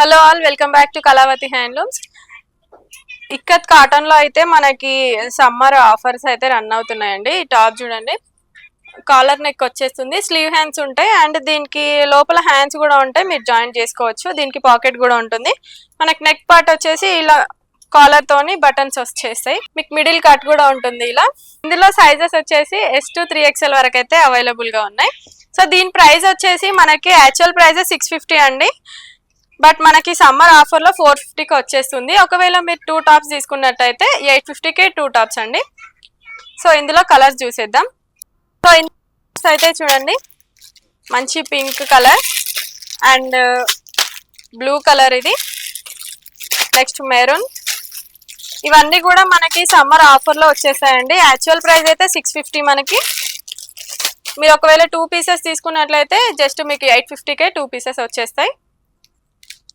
Hello all, welcome back to Kalavathi handlooms. Ikat cotton లో అయితే మనకి సమ్మర్ ఆఫర్స్ అయితే రన్ అవుతున్నాయండి. ఈ టాప్ చూడండి, కాలర్ నెక్ వచ్చేస్తుంది, స్లీవ్ హ్యాండ్స్ ఉంటాయి అండ్ దీనికి లోపల హ్యాండ్స్ కూడా ఉంటాయి, మీరు జాయిన్ చేసుకోవచ్చు. దీనికి పాకెట్ కూడా ఉంటుంది. మనకి నెక్ పార్ట్ వచ్చేసి ఇలా కాలర్ తోని బటన్స్ వచ్చేస్తాయి. మీకు మిడిల్ కట్ కూడా ఉంటుంది ఇలా. ఇందులో సైజెస్ వచ్చేసి S to 3XL వరకు అయితే అవైలబుల్ గా ఉన్నాయి. సో దీని ప్రైస్ వచ్చేసి మనకి యాక్చువల్ ప్రైస్ 650 అండి, బట్ మనకి సమ్మర్ ఆఫర్ లో 450కి వచ్చేస్తుంది. ఒకవేళ మీరు 2 టాప్స్ తీసుకున్నట్టయితే 850కే 2 టాప్స్ అండి. సో ఇందులో కలర్స్ చూసేద్దాం. సో అయితే చూడండి, మంచి pink colour and blue colour, ఇది నెక్స్ట్ మెరూన్. ఇవన్నీ కూడా మనకి సమ్మర్ ఆఫర్ లో వచ్చేసాయండి. యాక్చువల్ ప్రైస్ అయితే 650 మనకి. మీరు ఒకవేళ 2 పీసెస్ తీసుకున్నట్లయితే జస్ట్ మీకు 850కే 2 పీసెస్ వచ్చేస్తాయి.